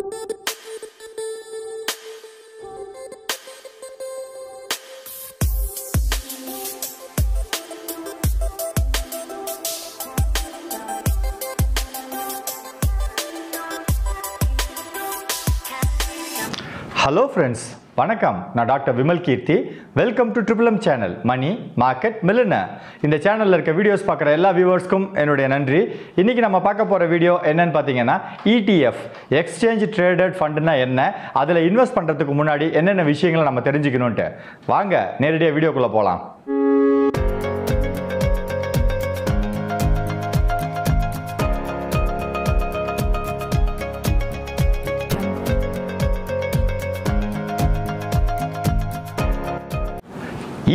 Hello friends, வணக்கம். நான் doctor Vimal Keerthi. Welcome to triple M channel money market millionaire. இந்த சேனலில் இருக்க வீடியோஸ் பார்க்குற எல்லா வியூவர்ஸ்க்கும் என்னுடைய நன்றி. இன்றைக்கி நம்ம பார்க்க போகிற வீடியோ என்னன்னு பார்த்தீங்கன்னா ETF எக்ஸ்சேஞ்ச் ட்ரேடட் ஃபண்டுனா என்ன, அதில் இன்வெஸ்ட் பண்ணுறதுக்கு முன்னாடி என்னென்ன விஷயங்களை நம்ம தெரிஞ்சுக்கணுன்ட்டு. வாங்க நேரடியாக வீடியோக்குள்ளே போகலாம்.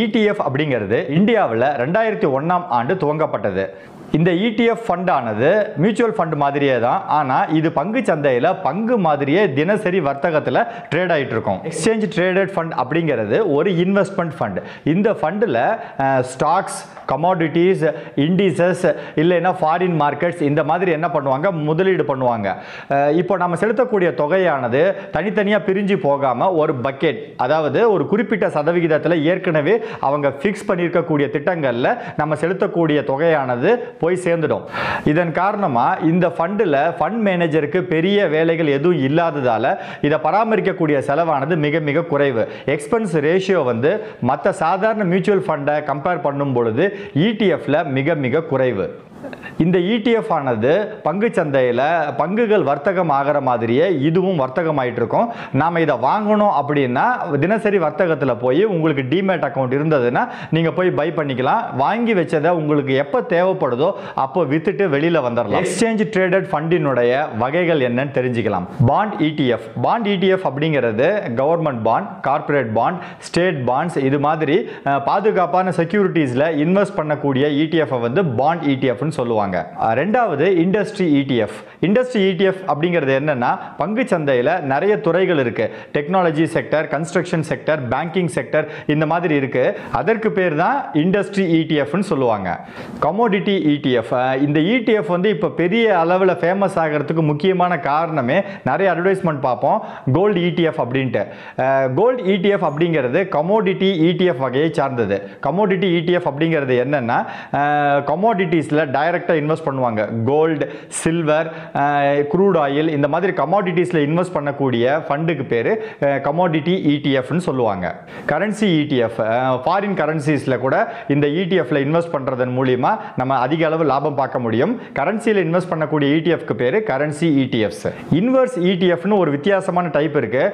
ETF அப்படிங்கிறது இந்தியாவில் 2001ஆம் ஆண்டு துவங்கப்பட்டது. இந்த ETF ஃபண்ட் ஆனது மியூச்சுவல் ஃபண்ட் மாதிரியே தான், ஆனால் இது பங்கு சந்தையில் பங்கு மாதிரியே தினசரி வர்த்தகத்தில் ட்ரேட் ஆகிட்டு இருக்கும். எக்ஸ்சேஞ்ச் ட்ரேடட் ஃபண்ட் அப்படிங்கிறது ஒரு இன்வெஸ்ட்மெண்ட் ஃபண்ட். இந்த ஃபண்டில் ஸ்டாக்ஸ், கமாடிட்டிஸ், இண்டிசஸ் இல்லைன்னா ஃபாரின் மார்க்கெட்ஸ் இந்த மாதிரி என்ன பண்ணுவாங்க, முதலீடு பண்ணுவாங்க. இப்போ நம்ம செலுத்தக்கூடிய தொகையானது தனித்தனியாக பிரிஞ்சு போகாமல் ஒரு பக்கெட், அதாவது ஒரு குறிப்பிட்ட சதவிகிதத்தில் ஏற்கனவே அவங்க ஃபிக்ஸ் பண்ணியிருக்கக்கூடிய திட்டங்களில் நம்ம செலுத்தக்கூடிய தொகையானது போய் சேர்ந்துடும். இதன் காரணமாக இந்த ஃபண்டில் ஃபண்ட் மேனேஜருக்கு பெரிய வேலைகள் எதுவும் இல்லாததால் இதை பராமரிக்கக்கூடிய செலவானது மிக மிக குறைவு. எக்ஸ்பென்ஸ் ரேஷியோ வந்து மற்ற சாதாரண மியூச்சுவல் ஃபண்டை கம்பேர் பண்ணும் பொழுது ETFல மிக மிக குறைவு. இந்த ETF ஆனது பங்கு சந்தையில் பங்குகள் வர்த்தகம் ஆகிற மாதிரியே இதுவும் வர்த்தகம் ஆகிட்டு இருக்கும். நாம் இதை வாங்கணும் அப்படின்னா தினசரி வர்த்தகத்தில் போய் உங்களுக்கு டிமேட் அக்கௌண்ட் இருந்ததுன்னா நீங்கள் போய் பை பண்ணிக்கலாம். வாங்கி வச்சதை உங்களுக்கு எப்போ தேவைப்படுதோ அப்போ வித்துட்டு வெளியில் வந்துடலாம். எக்ஸ்சேஞ்ச் ட்ரேடட் ஃபண்டினுடைய வகைகள் என்னன்னு தெரிஞ்சுக்கலாம். Bond ETF. பாண்ட் ETF அப்படிங்கிறது government bond, corporate bond, state bonds இது மாதிரி பாதுகாப்பான செக்யூரிட்டிஸில் இன்வெஸ்ட் பண்ணக்கூடிய ETF வந்து பாண்ட் ETF சொல்லுவாங்க. ரெண்டாவது இண்டஸ்ட்ரி ETF. இண்டஸ்ட்ரி ETF அப்படிங்கிறது என்னன்னா, பங்கு சந்தையில் நிறைய துறைகள் இருக்கு. Technology sector, construction sector, banking sector இந்த மாதிரி இருக்கு. அதற்கு பேர் தான் இண்டஸ்ட்ரி ETF சொல்லுவாங்க. Commodity ETF. இந்த ETF வந்து இப்போ பெரிய அளவில் ஃபேமஸ் ஆகிறதுக்கு முக்கியமான காரணமே நிறைய அட்வர்டைஸ்மெண்ட் பார்ப்போம், கோல்டு ETF அப்படின்ட்டு. கோல்டு ETF அப்படிங்கிறது கமோடிட்டி ETF வகையை சார்ந்தது. கமோடிட்டி ETF அப்படிங்கிறது என்னன்னா, கமோடிட்டிஸில் டைரக்டாக இன்வெஸ்ட் பண்ணுவாங்க. கோல்டு, சில்வர், க்ரூட் ஆயில் இந்த மாதிரி கமாடிட்டிஸில் இன்வெஸ்ட் பண்ணக்கூடிய ஃபண்டுக்கு பேர் கமாடிட்டி ETFன்னு சொல்லுவாங்க. Currency ETF. ஃபாரின் கரன்சிஸில் கூட இந்த ETFல இன்வெஸ்ட் பண்ணுறதன் மூலிமா நம்ம அதிக அளவு லாபம் பார்க்க முடியும். கரன்சியில் இன்வெஸ்ட் பண்ணக்கூடிய ETFக்கு பேர் கரன்சி ETFs. இன்வெர்ஸ் ETFன்னு ஒரு வித்தியாசமான டைப் இருக்கு.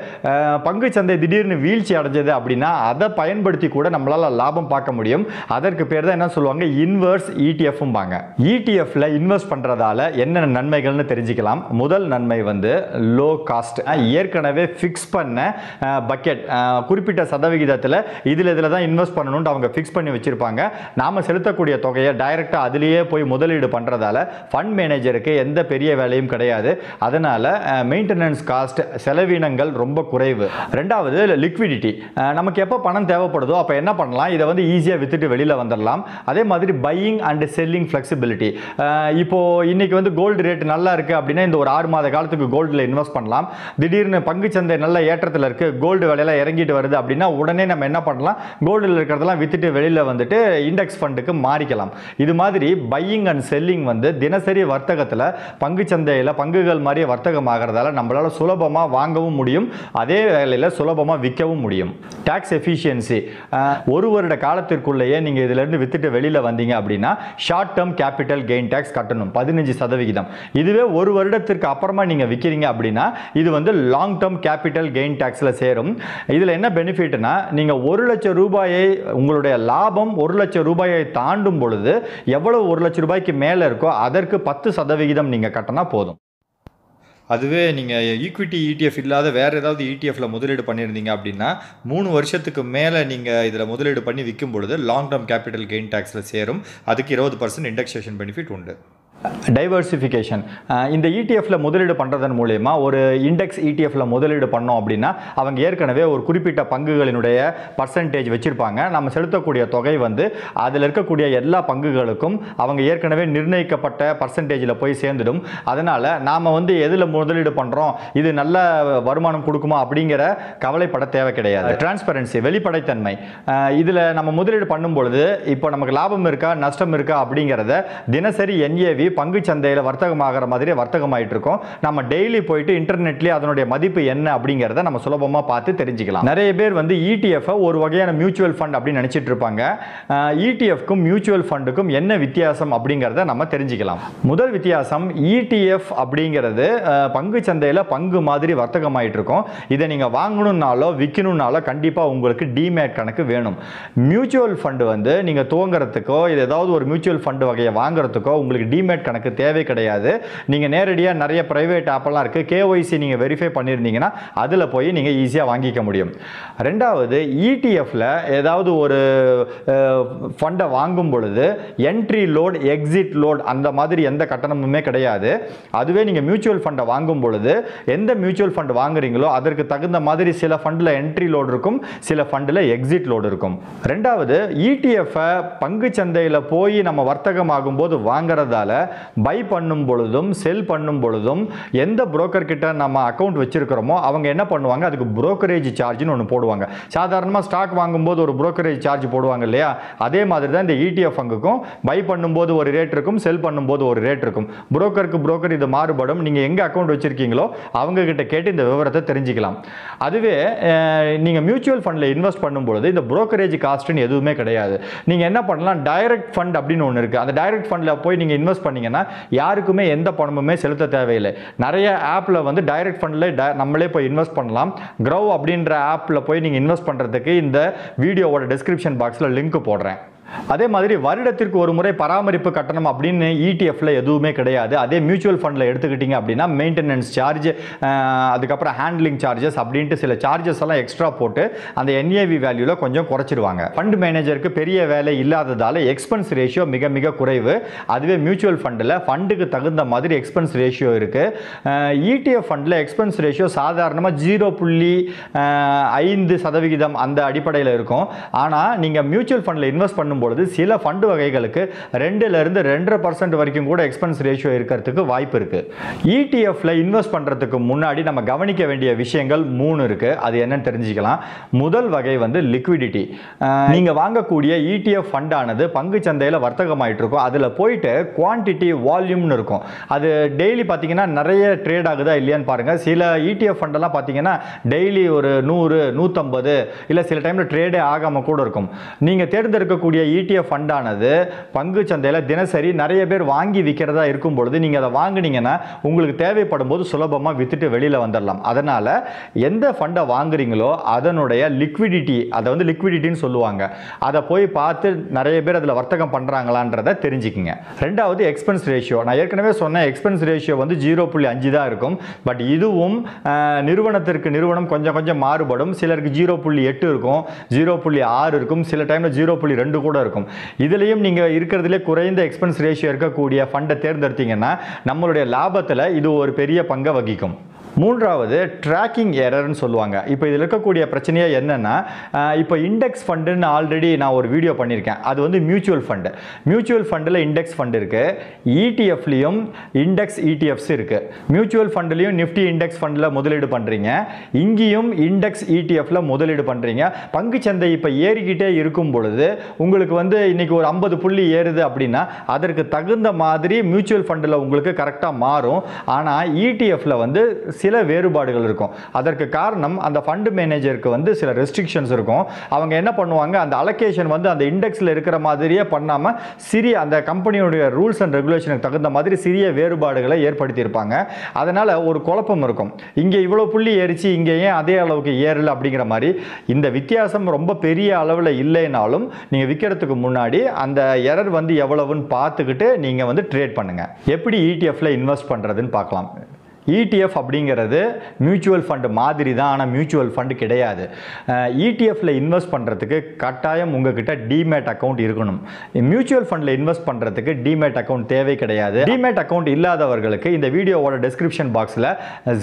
பங்கு சந்தை திடீர்னு வீழ்ச்சி அடைஞ்சது அப்படின்னா அதை பயன்படுத்தி கூட நம்மளால லாபம் பார்க்க முடியும். அதற்கு பேர் தான் என்ன சொல்லுவாங்க, இன்வெர்ஸ் ETFம்பாங்க. ETFல இன்வெஸ்ட் பண்றதால என்னென்ன நன்மைகள்னு தெரிஞ்சுக்கலாம். முதல் நன்மை வந்து லோ காஸ்ட். ஏற்கனவே ஃபிக்ஸ் பண்ண பக்கெட், குறிப்பிட்ட சதவிகிதத்தில் இதில் தான் இன்வெஸ்ட் பண்ணணும்னு அவங்க ஃபிக்ஸ் பண்ணி வச்சிருப்பாங்க. நாம செலுத்தக்கூடிய தொகையை டைரக்டா அதிலேயே போய் முதலீடு பண்றதால ஃபண்ட் மேனேஜருக்கு எந்த பெரிய வேலையும் கிடையாது. அதனால மெயின்டெனன்ஸ் காஸ்ட், செலவினங்கள் ரொம்ப குறைவு. ரெண்டாவது லிக்விடிட்டி. நமக்கு எப்போ பணம் தேவைப்படுதோ அப்போ என்ன பண்ணலாம், இதை வந்து ஈஸியாக வித்துட்டு வெளியில் வந்துடலாம். அதே மாதிரி பையிங் அண்ட் செல்லிங் ஃப்ளெக்சிபிலிட்டி. இப்போ இன்னைக்கு வந்து கோல்டு ரேட் நல்லா இருக்கு அப்படின்னா இந்த ஒரு 6 மாத காலத்துக்கு கோல்டில் இன்வெஸ்ட் பண்ணலாம். திடீர்னு பங்கு சந்தை நல்ல ஏற்றத்தில் இருக்கு, கோல்டு விலையெல்லாம் இறங்கிட்டு வருது அப்படின்னா உடனே நம்ம என்ன பண்ணலாம், கோல்டில் இருக்கிறதெல்லாம் வித்துட்டு வெளியில் வந்துட்டு இண்டெக்ஸ் ஃபண்டுக்கு மாறிக்கலாம். இது மாதிரி பையிங் அண்ட் செல்லிங் வந்து தினசரி வர்த்தகத்தில் பங்கு சந்தையில் பங்குகள் மாதிரி வர்த்தகம் ஆகிறதால நம்மளால சுலபமாக வாங்கவும் முடியும், அதே வேளையில் சுலபமாக விற்கவும் முடியும். Tax efficiency. ஒரு வருட காலத்திற்குள்ளேயே நீங்கள் இதிலிருந்து வித்துட்டு வெளியில் வந்தீங்க அப்படின்னா short term capital gain tax கட்டணும் 15%. இதுவே ஒரு வருடத்திற்கு அப்புறமா நீங்க விக்கிறீங்க அப்படின்னா இது வந்து லாங் டேர்ம் கேபிட்டல் கெயின் டாக்ஸ்ல சேரும். இதுல என்ன பெனிஃபிட்னா, நீங்க 1 லட்சம் ரூபாயை, உங்களுடைய லாபம் 1 லட்சம் ரூபாயை தாண்டும் பொழுது எவ்வளவு 1 லட்சம் ரூபாய்க்கு மேல இருக்கோ அதற்கு 10% நீங்க கட்டினா போதும். அதுவே நீங்கள் ஈக்விட்டி ETF இல்லாத வேறு ஏதாவது ETFல முதலீடு பண்ணியிருந்தீங்க அப்படின்னா 3 வருஷத்துக்கு மேலே நீங்கள் இதில் முதலீடு பண்ணி விற்கும் பொழுது லாங் டேர்ம் கேபிட்டல் கெயின் டாக்ஸில் சேரும். அதுக்கு 20% இண்டெக்ஸேஷன் பெனிஃபிட் உண்டு. டைவர்சிஃபிகேஷன். இந்த இடிஎஃப்ல முதலீடு பண்ணுறதன் மூலயமா ஒரு இண்டெக்ஸ் இடிஎஃப்ல முதலீடு பண்ணோம் அப்படின்னா அவங்க ஏற்கனவே ஒரு குறிப்பிட்ட பங்குகளினுடைய பர்சன்டேஜ் வச்சுருப்பாங்க. நம்ம செலுத்தக்கூடிய தொகை வந்து அதில் இருக்கக்கூடிய எல்லா பங்குகளுக்கும் அவங்க ஏற்கனவே நிர்ணயிக்கப்பட்ட பர்சன்டேஜில் போய் சேர்ந்துடும். அதனால் நாம் வந்து எதில் முதலீடு பண்ணுறோம், இது நல்ல வருமானம் கொடுக்குமா அப்படிங்கிற கவலைப்பட தேவை கிடையாது. டிரான்ஸ்பரன்சி, வெளிப்படைத்தன்மை. இதில் நம்ம முதலீடு பண்ணும்பொழுது இப்போ நமக்கு லாபம் இருக்கா நஷ்டம் இருக்கா அப்படிங்கிறத தினசரி NAV பங்கு சந்தையில் வர்த்தகமாகிற மாதிரி வர்த்தகமாயிட்டு இருக்கும். நம்ம டெய்லி போயிட்டு இன்டர்நெட்லேயே அதனுடைய மதிப்பு என்ன அப்படிங்கிறத நம்ம சுலபமாக பார்த்து தெரிஞ்சுக்கலாம். நிறைய பேர் வந்து ETF ஒரு வகையான மியூச்சுவல் ஃபண்ட் அப்படின்னு நினைச்சிட்டு இருப்பாங்க. ETFக்கும் மியூச்சுவல் ஃபண்டுக்கும் என்ன வித்தியாசம் அப்படிங்கிறத நம்ம தெரிஞ்சுக்கலாம். முதல் வித்தியாசம், ETF அப்படிங்கிறது பங்கு சந்தையில் பங்கு மாதிரி வர்த்தகமாயிட்டு இருக்கும். இதை நீங்கள் வாங்கணும்னாலோ விற்கணும்னாலோ கண்டிப்பாக உங்களுக்கு டிமேட் கணக்கு வேணும். மியூச்சுவல் ஃபண்டு வந்து நீங்கள் துவங்குறதுக்கோ ஏதாவது ஒரு மியூச்சுவல் ஃபண்டு வகையை வாங்குறதுக்கோ உங்களுக்கு டிமேட் கணக்கு தேவை கிடையாது. நீங்கள் நேரடியாக நிறைய பிரைவேட் ஆப்பெல்லாம் இருக்குது, KYC நீங்கள் வெரிஃபை பண்ணியிருந்தீங்கன்னா அதில் போய் நீங்கள் ஈஸியாக வாங்கிக்க முடியும். ரெண்டாவது, ETFல ஏதாவது ஒரு ஃபண்டை வாங்கும் பொழுது என்ட்ரி லோட் எக்ஸிட் லோட் அந்த மாதிரி எந்த கட்டணமுமே கிடையாது. அதுவே நீங்கள் மியூச்சுவல் ஃபண்டை வாங்கும் பொழுது எந்த மியூச்சுவல் ஃபண்ட் வாங்குறீங்களோ அதற்கு தகுந்த மாதிரி சில ஃபண்டில் என்ட்ரி லோடு இருக்கும், சில ஃபண்டில் எக்ஸிட் லோடு இருக்கும். ரெண்டாவது, ETF பங்கு சந்தையில் போய் நம்ம வர்த்தகமாகும் போது வாங்குறதால பை பண்ணும் பொழுதும் செல் பண்ணும் பொழுதும் எந்த புரோக்கர் கிட்ட நம்ம அக்கௌண்ட் வச்சிருக்கிறோமோ அவங்க என்ன பண்ணுவாங்க, அதுக்கு புரோக்கரேஜ் சார்ஜ்னு ஒன்று போடுவாங்க. சாதாரணமாக ஸ்டாக் வாங்கும்போது ஒரு புரோக்கரேஜ் சார்ஜ் போடுவாங்க இல்லையா, அதே மாதிரி தான் இந்த ETF பங்குக்கும் பை பண்ணும்போது ஒரு ரேட் இருக்கும், செல் பண்ணும்போது ஒரு ரேட் இருக்கும். புரோக்கருக்கு புரோக்கர் இது மாறுபடும். நீங்கள் எங்கே அக்கௌண்ட் வச்சிருக்கீங்களோ அவங்க கிட்ட கேட்டு இந்த விவரத்தை தெரிஞ்சுக்கலாம். அதுவே நீங்கள் மியூச்சுவல் ஃபண்டில் இன்வெஸ்ட் பண்ணும்போது இந்த புரோக்கரேஜ் காஸ்ட்னு எதுவுமே கிடையாது. நீங்கள் என்ன பண்ணலாம், டைரக்ட் ஃபண்ட் அப்படின்னு ஒன்று இருக்குது. அந்த டைரக்ட் ஃபண்டில் போய் நீங்கள் இன்வெஸ்ட் பண்ணீங்கன்னா யாருக்குமே எந்த பணமுமே செலுத்த தேவையில்லை. நிறைய ஆப்பில் வந்து டைரக்ட் ஃபண்டில் நம்மளே போய் இன்வெஸ்ட் பண்ணலாம். Grow அப்படின்ற ஆப்பில் போய் நீங்கள் இன்வெஸ்ட் பண்ணுறதுக்கு இந்த வீடியோவோட டிஸ்கிரிப்ஷன் பாக்ஸில் லிங்க் போடுறேன். அதே மாதிரி வருடத்திற்கு ஒரு முறை பராமரிப்பு கட்டணம் அப்படின்னு ETF எதுவுமே கிடையாது. அதே மியூச்சுவல் ஃபண்டில் எடுத்துக்கிட்டீங்க அப்படின்னா மெயின்டெனன்ஸ் சார்ஜ், அதுக்கப்புறம் ஹேண்ட்லிங் சார்ஜஸ் அப்படின்ட்டு சில சார்ஜஸ் எல்லாம் எக்ஸ்ட்ரா போட்டு அந்த NAV வேல்யூவில் கொஞ்சம் குறைச்சிடுவாங்க. ஃபண்ட் மேனேஜருக்கு பெரிய வேலை இல்லாததால் எக்ஸ்பென்ஸ் ரேஷியோ மிக மிக குறைவு. அதுவே மியூச்சுவல் ஃபண்டில் ஃபண்டுக்கு தகுந்த மாதிரி எக்ஸ்பென்ஸ் ரேஷியோ இருக்குது. ETF ஃபண்டில் எக்ஸ்பென்ஸ் ரேஷியோ சாதாரணமாக 0.5% அந்த அடிப்படையில் இருக்கும். ஆனால் நீங்கள் மியூச்சுவல் ஃபண்டில் இன்வெஸ்ட் பண்ணும்போது சில ஃபண்ட் வகைகளுக்கு 2% 2.5% வரைக்கும் கூட எக்ஸ்பென்ஸ் ரேஷியோ இருக்கிறதுக்கு வாய்ப்பு இருக்கு. ETFல இன்வெஸ்ட் பண்றதுக்கு முன்னாடி நம்ம கவனிக்க வேண்டிய விஷயங்கள் 3 இருக்கு. அது என்னன்னு தெரிஞ்சுக்கலாம். முதல் வகை வந்து லிக்விடிட்டி. நீங்க வாங்கக்கூடிய ETF ஃபண்ட் ஆனது பங்கு சந்தையில் வர்த்தகமாயிட்டு இருக்கும். அதுல போயிட்டு குவான்டிட்டி வால்யூம்னு இருக்கும். அது டெய்லி பார்த்தீங்கன்னா நிறைய ட்ரேட் ஆகுதா இல்லையான்னு பாருங்க. சில ETF ஃபண்ட் எல்லாம் பார்த்தீங்கன்னா டெய்லி ஒரு 100 150 இல்ல சில டைம்ல ட்ரேடே ஆகாம கூட இருக்கும். நீங்க தேர்ந்தெடுக்கக்கூடிய ETF ஃபண்டானது பங்கு சந்தையில் தினசரி நிறைய பேர் வாங்கி விற்கிறதா இருக்கும் பொழுது நீங்கள் அதை வாங்குனீங்கன்னா உங்களுக்கு தேவைப்படும் போது சுலபமாக வித்துட்டு வெளியில் வந்துடலாம். அதனால் எந்த ஃபண்டை வாங்குறீங்களோ அதனுடைய லிக்விடிட்டி, அதை வந்து லிக்விடிட்டின்னு சொல்லுவாங்க, அதை போய் பார்த்து நிறைய பேர் அதில் வர்த்தகம் பண்ணுறாங்களான்றதை தெரிஞ்சுக்குங்க. ரெண்டாவது எக்ஸ்பென்ஸ் ரேஷியோ. நான் ஏற்கனவே சொன்னேன் எக்ஸ்பென்ஸ் ரேஷியோ வந்து 0.5 தான் இருக்கும். பட் இதுவும் நிறுவனத்திற்கு நிறுவனம் கொஞ்சம் கொஞ்சம் மாறுபடும். சிலருக்கு 0.8 இருக்கும், 0.6 இருக்கும், சில டைமில் 0.2 கூட இருக்கும். இதுலயும் நீங்க இருக்கிறதுலே குறைந்த எக்ஸ்பென்ஸ் ரேஷியோ இருக்கக்கூடிய ஃபண்டை தேர்ந்தெடுத்தீங்கன்னா நம்மளுடைய லாபத்தில் இது ஒரு பெரிய பங்கை வகிக்கும். மூன்றாவது ட்ராக்கிங் எரர்னு சொல்லுவாங்க. இப்போ இதில் இருக்கக்கூடிய பிரச்சனையே என்னென்னா, இப்போ இண்டெக்ஸ் ஃபண்டுன்னு ஆல்ரெடி நான் ஒரு வீடியோ பண்ணியிருக்கேன். அது வந்து மியூச்சுவல் ஃபண்டு. மியூச்சுவல் ஃபண்டில் இண்டெக்ஸ் ஃபண்டு இருக்குது, ETFலையும் இண்டெக்ஸ் ETFs இருக்குது. மியூச்சுவல் ஃபண்டுலையும் நிஃப்டி இண்டெக்ஸ் ஃபண்டில் முதலீடு பண்ணுறீங்க, இங்கேயும் இண்டெக்ஸ் ETFல முதலீடு பண்ணுறீங்க. பங்கு சந்தை இப்போ ஏறிக்கிட்டே இருக்கும் பொழுது உங்களுக்கு வந்து இன்னைக்கு ஒரு 50 புள்ளி ஏறுது அப்படின்னா அதற்கு தகுந்த மாதிரி மியூச்சுவல் ஃபண்டில் உங்களுக்கு கரெக்டாக மாறும். ஆனால் ETFல வந்து சில வேறுபாடுகள் இருக்கும். அதற்கு காரணம் அந்த ஃபண்ட் மேனேஜருக்கு வந்து சில ரெஸ்ட்ரிக்ஷன்ஸ் இருக்கும். அவங்க என்ன பண்ணுவாங்க, அந்த அலோகேஷன் வந்து அந்த இண்டெக்ஸில் இருக்கிற மாதிரியே பண்ணாமல் சிறிய அந்த கம்பெனியோடைய ரூல்ஸ் அண்ட் ரெகுலேஷனுக்கு தகுந்த மாதிரி சிறிய வேறுபாடுகளை ஏற்படுத்தியிருப்பாங்க. அதனால் ஒரு குழப்பம் இருக்கும். இங்கே இவ்வளோ புள்ளி ஏறிச்சு, இங்கே ஏன் அதே அளவுக்கு ஏறல அப்படிங்கிற மாதிரி. இந்த வித்தியாசம் ரொம்ப பெரிய அளவில் இல்லைனாலும் நீங்கள் விற்கிறதுக்கு முன்னாடி அந்த எரர் வந்து எவ்வளவுன்னு பார்த்துக்கிட்டு நீங்கள் வந்து ட்ரேட் பண்ணுங்கள். எப்படி ETFல இன்வெஸ்ட் பண்ணுறதுன்னு பார்க்கலாம். ETF அப்படிங்கிறது மியூச்சுவல் ஃபண்ட் மாதிரி தான், ஆனால் மியூச்சுவல் ஃபண்ட் கிடையாது. ETFல இன்வெஸ்ட் பண்ணுறதுக்கு கட்டாயம் உங்ககிட்ட டிமேட் அக்கௌண்ட் இருக்கணும். மியூச்சுவல் ஃபண்டில் இன்வெஸ்ட் பண்ணுறதுக்கு டிமேட் அக்கௌண்ட் தேவை கிடையாது. டிமேட் அக்கௌண்ட் இல்லாதவர்களுக்கு இந்த வீடியோவோட டிஸ்கிரிப்ஷன் பாக்ஸில்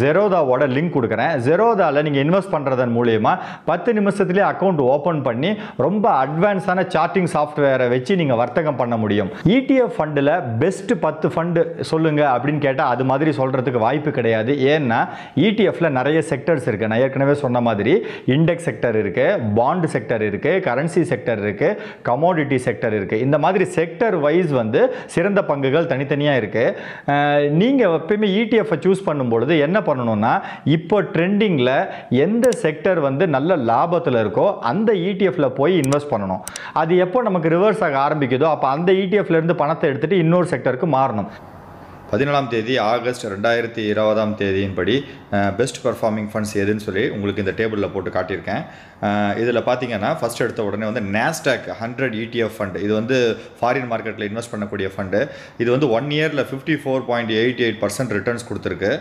ஜெரோதாவோட லிங்க் கொடுக்குறேன். ஜெரோதாவில் நீங்கள் இன்வெஸ்ட் பண்ணுறதன் மூலயமா 10 நிமிஷத்துலேயே அக்கௌண்ட் ஓப்பன் பண்ணி ரொம்ப அட்வான்ஸான சார்ட்டிங் சாஃப்ட்வேரை வச்சு நீங்கள் வர்த்தகம் பண்ண முடியும். ETF ஃபண்டில் பெஸ்ட் 10 ஃபண்டு சொல்லுங்க அப்படின்னு கேட்டால் அது மாதிரி சொல்கிறதுக்கு வாய்ப்பு கிடையாது. ஏன்னா ETFல நிறைய செக்டர்ஸ் இருக்கு. நான் ஏற்கனவே சொன்ன மாதிரி இண்டெக்ஸ் செக்டர் இருக்கு, பாண்ட் செக்டர் இருக்கு, கரன்சி செக்டர் இருக்கு, கமோடிட்டி செக்டர் இருக்கு. இந்த மாதிரி செக்டர் வைஸ் வந்து சிறந்த பங்குகள் தனித்தனியா இருக்கு. நீங்க எப்பவுமே ETF சூஸ் பண்ணும்பொழுது என்ன பண்ணணும்னா, இப்போ ட்ரெண்டிங்ல எந்த செக்டர் வந்து நல்ல லாபத்தில் இருக்கோ அந்த ETFல போய் இன்வெஸ்ட் பண்ணணும். அது எப்போ நமக்கு ரிவர்ஸ் ஆக ஆரம்பிக்குதோ அப்போ அந்த ETFல இருந்து பணத்தை எடுத்துட்டு இன்னொரு செக்டருக்கு மாறணும். 14ஆம் தேதி ஆகஸ்ட் 2020ஆம் தேதியின்படி பெஸ்ட் பர்ஃபார்மிங் ஃபண்ட்ஸ் எதுன்னு சொல்லி உங்களுக்கு இந்த டேபிளில் போட்டு காட்டியிருக்கேன். இதில் பார்த்தீங்கன்னா ஃபஸ்ட் எடுத்த உடனே வந்து NASDAQ 100 ETF ஃபண்ட். இது வந்து ஃபாரின் மார்க்கெட்டில் இன்வெஸ்ட் பண்ணக்கூடிய ஃபண்டு. இது வந்து 1 இயரில் 54.88% ரிட்டர்ன்ஸ் கொடுத்துருக்கு.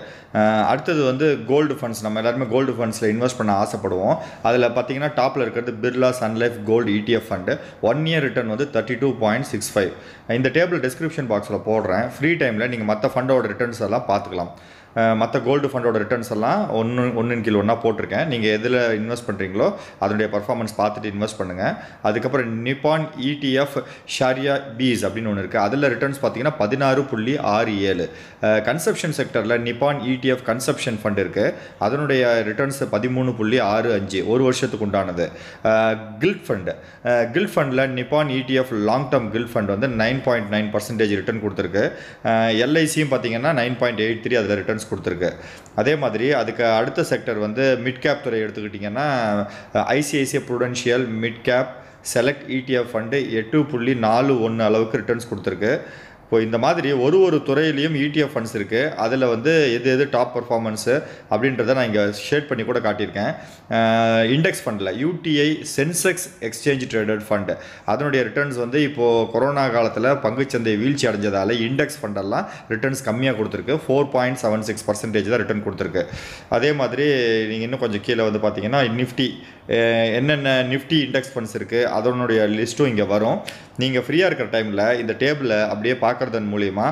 அடுத்தது வந்து கோல்டு ஃபண்ட்ஸ். நம்ம எல்லாருமே கோல்டு ஃபண்ட்ஸில் இன்வெஸ்ட் பண்ண ஆசைப்படுவோம். அதில் பார்த்தீங்கன்னா டாப்பில் இருக்கிறது Birla Sun Life gold ETF fund. 1 year return வந்து 32.65. இந்த டேபிள் டிஸ்கிரிப்ஷன் பாக்ஸில் போடுறேன். ஃப்ரீ டைமில் நீங்கள் மற்ற ஃபண்டோட ரிட்டர்ன்ஸ் எல்லாம் பார்த்துக்கலாம். மற்ற கோல்டு ஃபண்டோட ரிட்டர்ன்ஸ் எல்லாம் ஒன்றின் கீழ் ஒன்றா போட்டிருக்கேன். நீங்கள் எதில் இன்வெஸ்ட் பண்ணுறீங்களோ அதனுடைய பர்ஃபார்மன்ஸ் பார்த்துட்டு இன்வெஸ்ட் பண்ணுங்கள். அதுக்கப்புறம் நிப்பான் ETF ஷாரியா பீஸ் அப்படின்னு ஒன்று இருக்குது. அதில் ரிட்டர்ன்ஸ் பார்த்தீங்கன்னா 16.67. கன்சப்ஷன் செக்டரில் நிப்பான் ETF கன்சப்ஷன் ஃபண்ட் இருக்குது. அதனுடைய ரிட்டர்ன்ஸ் 13.65, ஒரு வருஷத்துக்கு உண்டானது. Guilt fund. கில்ட் ஃபண்டில் Nippon ETF long term gilt fund வந்து 9.9% ரிட்டர்ன் கொடுத்துருக்கு. LICயும் பார்த்தீங்கன்னா 9.83 அதில் ரிட்டர்ன்ஸ் கொடுத்துருக்கு. அதே மாதிரி அதுக்கு அடுத்த செக்டர் வந்து மிட் கேப் துறை எடுத்துக்கிட்டிங்கன்னா ICICI Prudential mid cap select ETF fund 8.41 அளவுக்கு ரிட்டர்ன்ஸ் கொடுத்துருக்கு. இப்போ இந்த மாதிரி ஒரு துறையிலையும் ETF ஃபண்ட்ஸ் இருக்குது. அதில் வந்து எது டாப் பர்ஃபார்மன்ஸு அப்படின்றத நான் இங்கே ஷேட் பண்ணி கூட காட்டியிருக்கேன். இண்டெக்ஸ் ஃபண்டில் UTI Sensex exchange traded fund, அதனுடைய ரிட்டர்ன்ஸ் வந்து இப்போது கொரோனா காலத்தில் பங்குச்சந்தை வீழ்ச்சி அடைஞ்சதால் இண்டெக்ஸ் ஃபண்டெல்லாம் ரிட்டர்ன்ஸ் கம்மியாக கொடுத்துருக்கு. 4.76% தான் ரிட்டர்ன் கொடுத்துருக்கு. அதே மாதிரி நீங்கள் இன்னும் கொஞ்சம் கீழே வந்து பார்த்தீங்கன்னா நிஃப்டி, என்னென்ன நிஃப்டி இண்டெக்ஸ் ஃபண்ட்ஸ் இருக்குது அதனுடைய லிஸ்ட்டும் இங்கே வரும். நீங்கள் ஃப்ரீயாக இருக்கிற டைமில் இந்த டேபிளை அப்படியே பார்க்குறதன் மூலிமா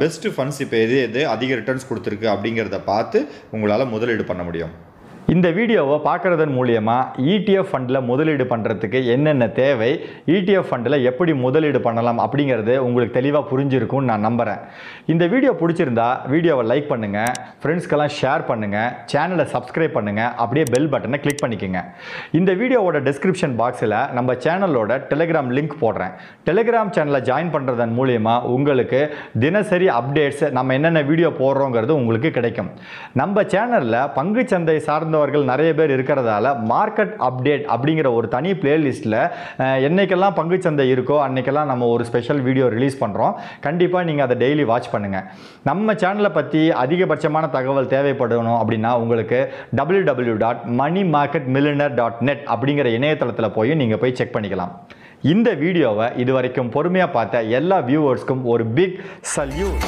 பெஸ்ட்டு ஃபண்ட்ஸ் இப்போ எது அதிக ரிட்டர்ன்ஸ் கொடுத்துருக்கு அப்படிங்கிறத பார்த்து உங்களால் முதலீடு பண்ண முடியும். இந்த வீடியோவை பார்க்குறதன் மூலியமா ETF ஃபண்டில் முதலீடு பண்ணுறதுக்கு என்னென்ன தேவை, ETF ஃபண்டில் எப்படி முதலீடு பண்ணலாம் அப்படிங்கிறது உங்களுக்கு தெளிவாக புரிஞ்சிருக்கும்னு நான் நம்புகிறேன். இந்த வீடியோ பிடிச்சிருந்தா வீடியோவை லைக் பண்ணுங்கள், ஃப்ரெண்ட்ஸ்க்கெல்லாம் ஷேர் பண்ணுங்கள், சேனலை சப்ஸ்கிரைப் பண்ணுங்கள், அப்படியே பெல் பட்டனை கிளிக் பண்ணிக்கோங்க. இந்த வீடியோவோட டிஸ்கிரிப்ஷன் பாக்ஸில் நம்ம சேனலோட டெலிகிராம் லிங்க் போடுறேன். டெலிகிராம் சேனலை ஜாயின் பண்ணுறதன் மூலிமா உங்களுக்கு தினசரி அப்டேட்ஸ், நம்ம என்னென்ன வீடியோ போடுறோங்கிறது உங்களுக்கு கிடைக்கும். நம்ம சேனலில் பங்குச்சந்தை சார்ந்த நிறைய பேர் இருக்கிறதால மார்க்கெட் அப்டேட் அப்படிங்கிற ஒரு தனி பிளேலிஸ்ட்ல என்னைக்கெல்லாம் பங்குச்சந்தை இருக்கோ அன்னைக்கெல்லாம் நம்ம ஒரு ஸ்பெஷல் வீடியோ ரிலீஸ் பண்றோம். கண்டிப்பா நீங்க அதை டெய்லி வாட்ச் பண்ணுங்க. நம்ம சேனலை பத்தி அதிகபட்சமான தகவல் தேவைப்படணும் அப்படின்னா உங்களுக்கு www.moneymarketmillionaire.net அப்படிங்கிற இணையதளத்தில் போய் நீங்க போய் செக் பண்ணிக்கலாம். இந்த வீடியோவை இதுவரைக்கும் பொறுமையா பார்த்த எல்லா வியூவர்ஸ்க்கும் ஒரு பிக் சல்யூட்.